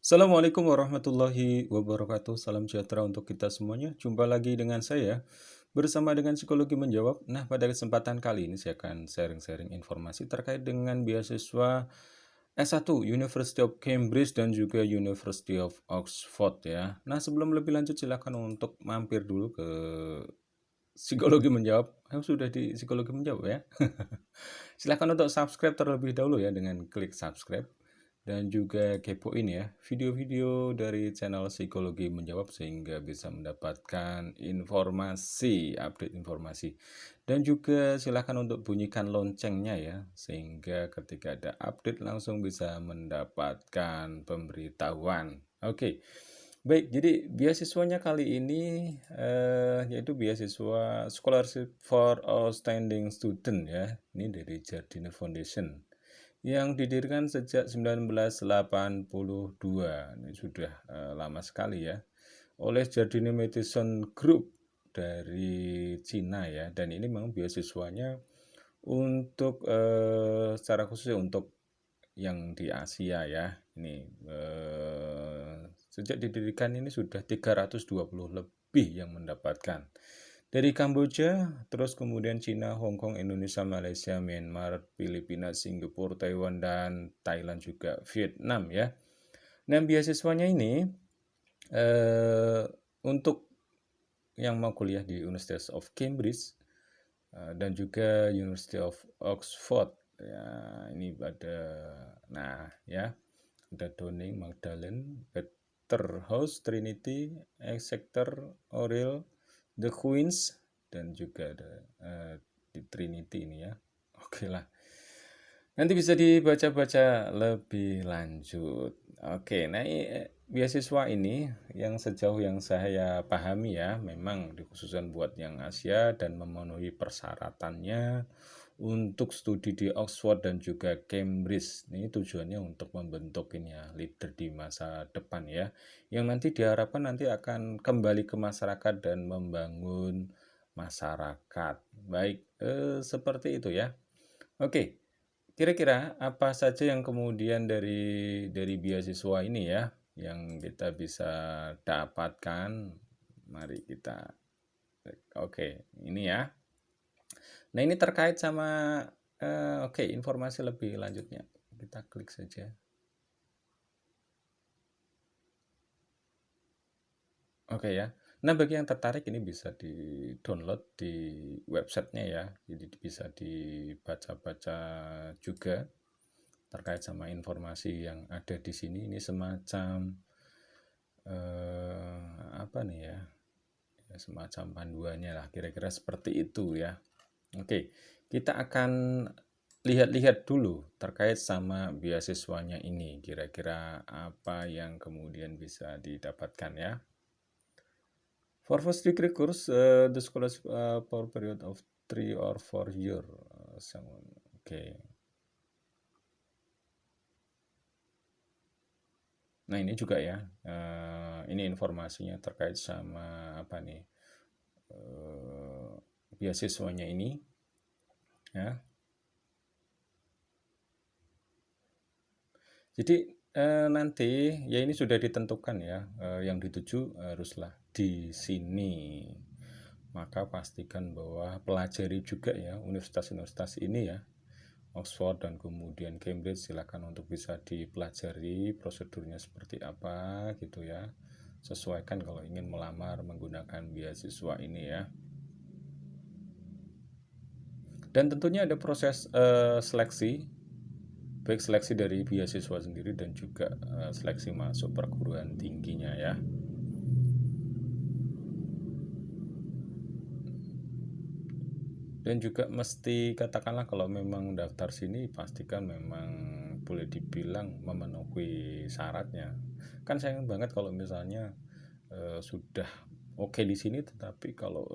Assalamualaikum warahmatullahi wabarakatuh. Salam sejahtera untuk kita semuanya. Jumpa lagi dengan saya bersama dengan Psikologi Menjawab. Nah, pada kesempatan kali ini saya akan sharing-sharing informasi terkait dengan beasiswa S1 University of Cambridge dan juga University of Oxford ya. Nah, sebelum lebih lanjut silakan untuk mampir dulu ke Psikologi Menjawab. Sudah di Psikologi Menjawab ya. Silakan untuk subscribe terlebih dahulu ya dengan klik subscribe dan juga kepoin ya video-video dari channel Psikologi Menjawab sehingga bisa mendapatkan informasi, update informasi. Dan juga silakan untuk bunyikan loncengnya ya sehingga ketika ada update langsung bisa mendapatkan pemberitahuan. Oke. Baik, jadi beasiswanya kali ini yaitu beasiswa Scholarship for Outstanding Student ya. Ini dari Jardine Foundation yang didirikan sejak 1982. Ini sudah lama sekali ya. Oleh Jardine Matheson Group dari Cina ya. Dan ini memang beasiswanya untuk secara khusus untuk yang di Asia ya. Ini sejak didirikan ini sudah 320 lebih yang mendapatkan. Dari Kamboja, terus kemudian Cina, Hong Kong, Indonesia, Malaysia, Myanmar, Filipina, Singapura, Taiwan, dan Thailand juga Vietnam ya. Nah, beasiswanya ini untuk yang mau kuliah di University of Cambridge dan juga University of Oxford ya, ini ada ya ada Downing, Magdalen, Peterhouse, Trinity, Exeter, Oriel, The Queens, dan juga ada di Trinity ini ya. Oke lah. Nanti bisa dibaca-baca lebih lanjut. Oke, nah beasiswa ini yang sejauh yang saya pahami ya, memang dikhususkan buat yang Asia dan memenuhi persyaratannya untuk studi di Oxford dan juga Cambridge. Ini tujuannya untuk membentuk ini ya, leader di masa depan ya, yang nanti diharapkan nanti akan kembali ke masyarakat dan membangun masyarakat. Baik, seperti itu ya. Oke. Kira-kira apa saja yang kemudian dari beasiswa ini ya, yang kita bisa dapatkan? Mari kita oke, ini ya. Nah, ini terkait sama oke, informasi lebih lanjutnya. Kita klik saja. Oke ya. Nah, bagi yang tertarik ini bisa di-download di websitenya ya. Jadi bisa dibaca-baca juga terkait sama informasi yang ada di sini. Ini semacam apa nih ya? Ya, semacam panduannya lah, kira-kira seperti itu ya. Oke, kita akan lihat-lihat dulu terkait sama beasiswanya ini, kira-kira apa yang kemudian bisa didapatkan ya. For first degree course, the scholarship for period of 3 or 4 year. Oke. Nah, ini juga ya, ini informasinya terkait sama apa nih, beasiswanya ini ya. Jadi nanti ya ini sudah ditentukan ya, yang dituju haruslah di sini. Maka pastikan bahwa pelajari juga ya universitas-universitas ini ya, Oxford dan kemudian Cambridge, silakan untuk bisa dipelajari prosedurnya seperti apa gitu ya. Sesuaikan kalau ingin melamar menggunakan beasiswa ini ya. Dan tentunya ada proses seleksi, baik seleksi dari beasiswa sendiri dan juga seleksi masuk perguruan tingginya ya. Dan juga mesti katakanlah kalau memang daftar sini pastikan memang boleh dibilang memenuhi syaratnya. Kan sayang banget kalau misalnya sudah oke di sini tetapi kalau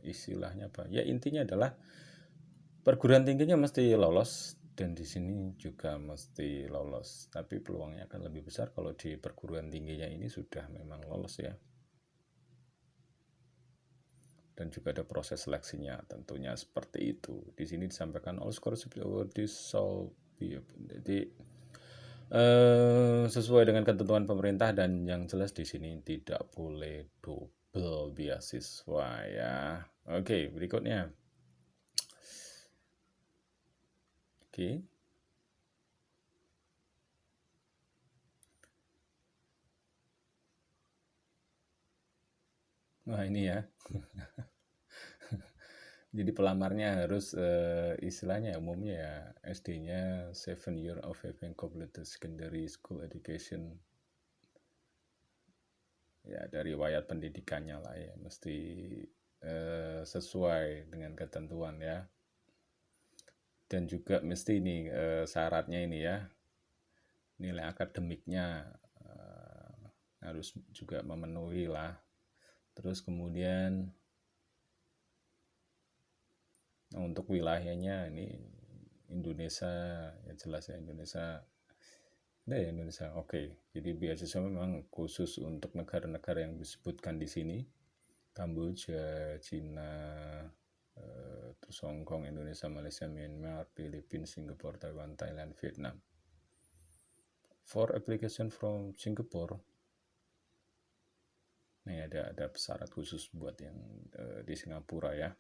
istilahnya apa? Ya intinya adalah perguruan tingginya mesti lolos dan di sini juga mesti lolos. Tapi peluangnya akan lebih besar kalau di perguruan tingginya ini sudah memang lolos ya. Dan juga ada proses seleksinya tentunya seperti itu. Di sini disampaikan all scholarship award dissolve. Jadi Sesuai dengan ketentuan pemerintah dan yang jelas di sini tidak boleh double beasiswa ya. Oke, berikutnya. Oke. Wah, ini ya. Jadi pelamarnya harus istilahnya umumnya ya SD-nya 7 year of having completed secondary school education. Ya dari riwayat pendidikannya lah ya mesti sesuai dengan ketentuan ya. Dan juga mesti ini syaratnya ini ya nilai akademiknya harus juga memenuhi lah. Terus kemudian untuk wilayahnya ini Indonesia ya jelas ya Indonesia. Ada ya Indonesia. Oke. Jadi beasiswa memang khusus untuk negara-negara yang disebutkan di sini. Kamboja, Cina, terus Hong Kong, Indonesia, Malaysia, Myanmar, Filipina, Singapore, Taiwan, Thailand, Vietnam. For application from Singapore, nih ada syarat khusus buat yang di Singapura ya.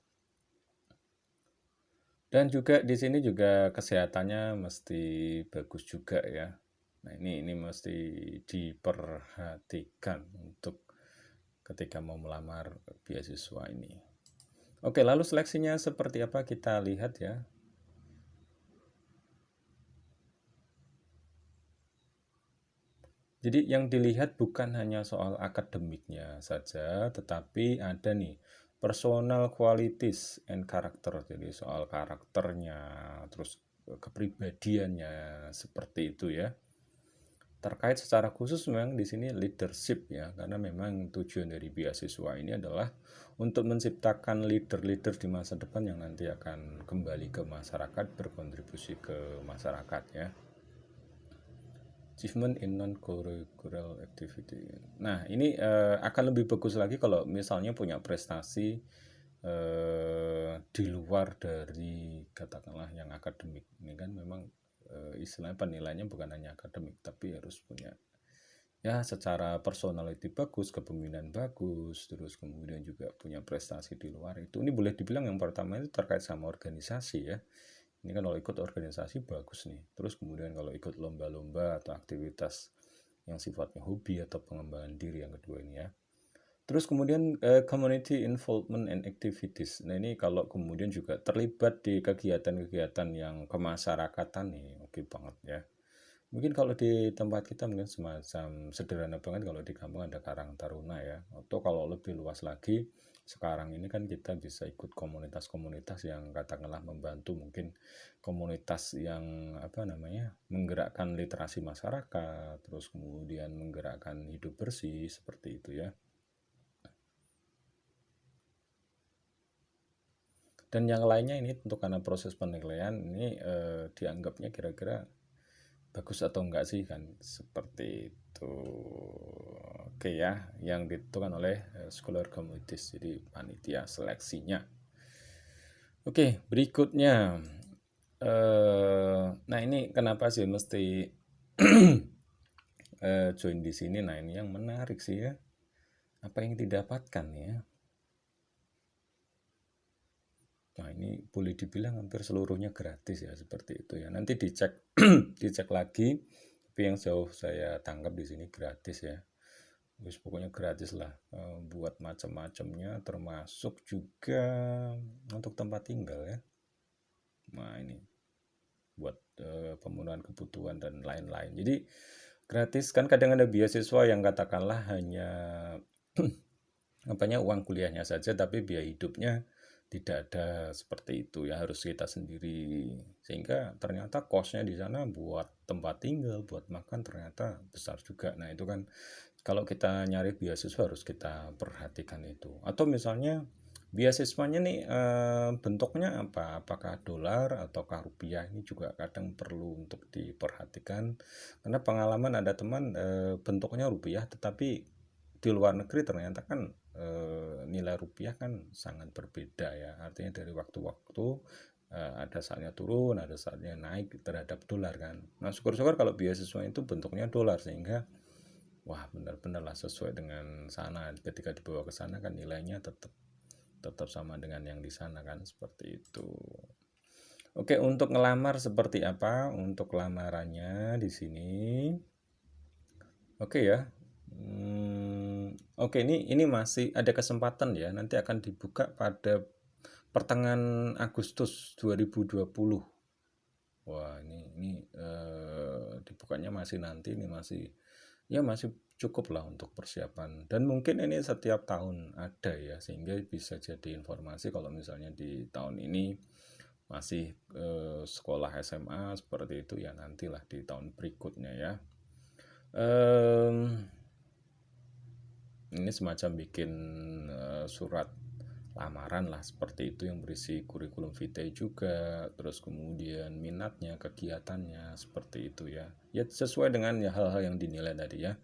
Dan juga di sini juga kesehatannya mesti bagus juga ya. Nah ini mesti diperhatikan untuk ketika mau melamar beasiswa ini. Oke, lalu seleksinya seperti apa kita lihat ya. Jadi yang dilihat bukan hanya soal akademiknya saja, tetapi ada nih personal qualities and character. Jadi soal karakternya, terus kepribadiannya seperti itu ya. Terkait secara khusus memang di sini leadership ya, karena memang tujuan dari beasiswa ini adalah untuk menciptakan leader-leader di masa depan yang nanti akan kembali ke masyarakat, berkontribusi ke masyarakat ya. Achievement in non-curricular activity. Nah, ini akan lebih bagus lagi kalau misalnya punya prestasi di luar dari katakanlah yang akademik. Ini kan memang istilahnya penilaiannya bukan hanya akademik, tapi harus punya ya secara personality bagus, kepemimpinan bagus, terus kemudian juga punya prestasi di luar itu. Ini boleh dibilang yang pertama itu terkait sama organisasi ya. Ini kan kalau ikut organisasi bagus nih. Terus kemudian kalau ikut lomba-lomba atau aktivitas yang sifatnya hobi atau pengembangan diri yang kedua ini ya. Terus kemudian community involvement and activities. Nah ini kalau kemudian juga terlibat di kegiatan-kegiatan yang kemasyarakatan nih, oke banget ya. Mungkin kalau di tempat kita mungkin semacam sederhana banget kalau di kampung ada Karang Taruna ya. Atau kalau lebih luas lagi, sekarang ini kan kita bisa ikut komunitas-komunitas yang katakanlah membantu mungkin komunitas yang apa namanya menggerakkan literasi masyarakat, terus kemudian menggerakkan hidup bersih seperti itu ya. Dan yang lainnya ini tentu karena proses penilaian ini dianggapnya kira-kira bagus atau enggak sih kan seperti itu. Oke ya yang ditentukan oleh scholar committees jadi panitia seleksinya. Oke berikutnya nah ini kenapa sih mesti join di sini. Nah ini yang menarik sih ya apa yang didapatkan ya. Nah ini boleh dibilang hampir seluruhnya gratis ya seperti itu ya. Nanti dicek dicek lagi. Tapi yang jauh saya tangkap di sini gratis ya. Terus pokoknya gratis lah buat macam-macamnya termasuk juga untuk tempat tinggal ya. Nah ini buat pemenuhan kebutuhan dan lain-lain. Jadi gratis kan kadang ada beasiswa yang katakanlah hanya apanya uang kuliahnya saja tapi biaya hidupnya tidak ada seperti itu ya harus kita sendiri sehingga ternyata kosnya di sana buat tempat tinggal buat makan ternyata besar juga. Nah itu kan kalau kita nyari beasiswa harus kita perhatikan itu. Atau misalnya beasiswanya nih bentuknya apa? Apakah dolar ataukah rupiah? Ini juga kadang perlu untuk diperhatikan. Karena pengalaman ada teman bentuknya rupiah tetapi di luar negeri ternyata kan nilai rupiah kan sangat berbeda ya. Artinya dari waktu-waktu ada saatnya turun, ada saatnya naik terhadap dolar kan. Nah, syukur-syukur kalau beasiswa itu bentuknya dolar, sehingga wah benar-benar lah sesuai dengan sana. Ketika dibawa ke sana kan nilainya tetap tetap sama dengan yang di sana kan, seperti itu. Oke, untuk ngelamar seperti apa? Untuk lamarannya di sini. Oke ya. Oke, ini masih ada kesempatan ya. Nanti akan dibuka pada pertengahan Agustus 2020. Wah, ini dibukanya masih nanti, ini masih ya masih cukup lah untuk persiapan. Dan mungkin ini setiap tahun ada ya, sehingga bisa jadi informasi kalau misalnya di tahun ini masih sekolah SMA seperti itu ya, nantilah di tahun berikutnya ya. Ini semacam bikin surat lamaran lah seperti itu, yang berisi kurikulum vitae juga, terus kemudian minatnya, kegiatannya seperti itu ya. Ya sesuai dengan ya hal-hal yang dinilai tadi ya.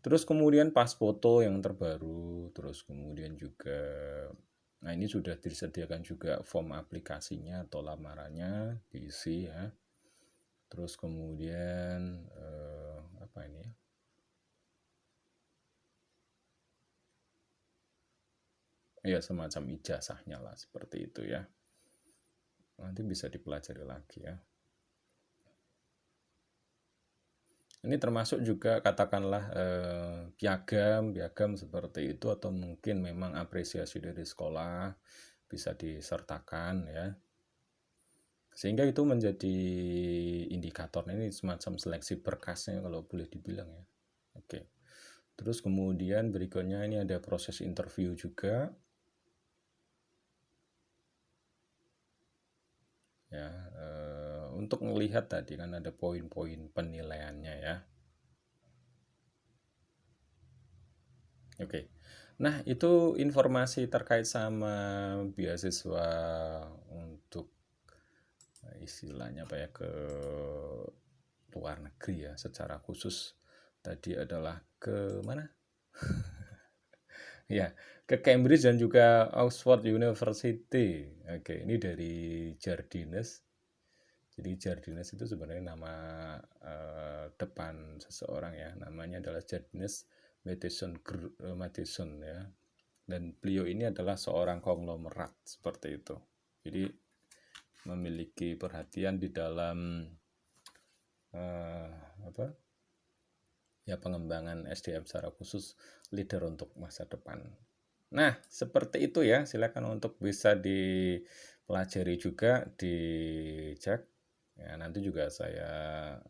Terus kemudian pas foto yang terbaru, terus kemudian juga nah ini sudah disediakan juga form aplikasinya atau lamarannya diisi ya. Terus kemudian apa ini ya? Ya semacam ijazahnya lah seperti itu ya. Nanti bisa dipelajari lagi ya. Ini termasuk juga katakanlah piagam seperti itu, atau mungkin memang apresiasi dari sekolah bisa disertakan ya. Sehingga itu menjadi indikator, ini semacam seleksi berkasnya kalau boleh dibilang ya. Oke. Terus kemudian berikutnya ini ada proses interview juga. Ya, untuk melihat tadi kan ada poin-poin penilaiannya ya. Oke. Nah, itu informasi terkait sama beasiswa untuk istilahnya apa ya, ke luar negeri ya, secara khusus tadi adalah ke mana? Ya, ke Cambridge dan juga Oxford University. Oke, ini dari Jardines. Jadi Jardines itu sebenarnya nama depan seseorang ya, namanya adalah Jardines Matheson ya. Dan beliau ini adalah seorang konglomerat seperti itu. Jadi memiliki perhatian di dalam apa ya, pengembangan SDM secara khusus, leader untuk masa depan. Nah, seperti itu ya. Silakan untuk bisa dipelajari juga, dicek. Ya, nanti juga saya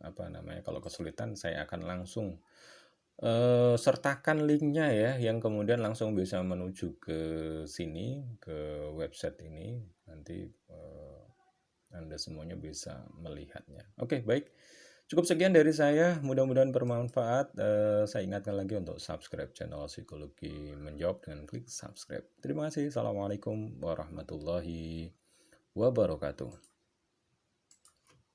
apa namanya, kalau kesulitan saya akan langsung sertakan linknya ya, yang kemudian langsung bisa menuju ke sini, ke website ini. Nanti Anda semuanya bisa melihatnya. Oke, baik. Cukup sekian dari saya, mudah-mudahan bermanfaat. Saya ingatkan lagi untuk subscribe channel Psikologi Menjawab dengan klik subscribe. Terima kasih. Assalamualaikum warahmatullahi wabarakatuh.